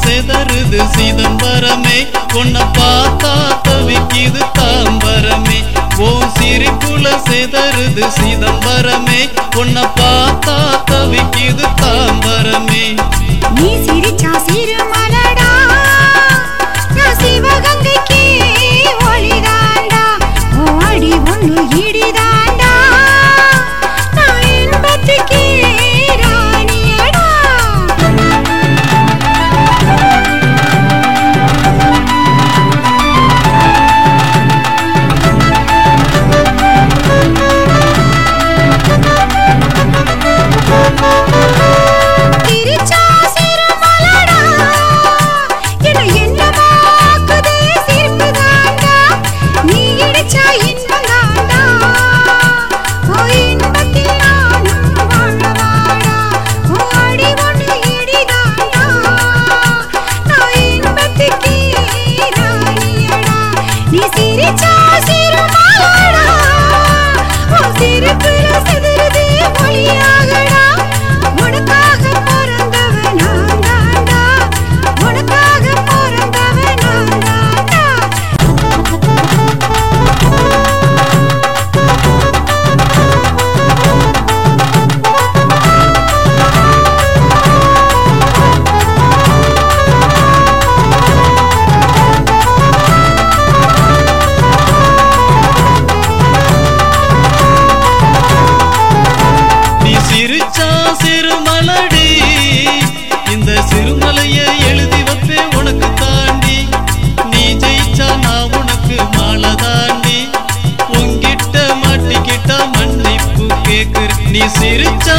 செதறுது சிதம்பரமே உன்னை பார்த்தா தவிக்குது தாம்பரமே ஓ சிரிப்புல செதறுது சிதம்பரமே உன்னை பார்த்தா தவிக்குது தாம்பரமே நீ சிரிச்சா சிறுமலடா நான் சிவகங்கைக்கு ஒளிதாண்டா ஓ அடி ஒண்ணு இடிதாண்டா நான் இன்பத்துக்கு ராணியடா சிறுமலையை எழுதி வைப்பே உனக்கு தாண்டி நீ ஜெயிச்சா நான் உனக்கு மாலை தாண்டி உங்கிட்ட மாட்டிக்கிட்டா மன்னிப்பு கேக்குற நீ சிரிச்சா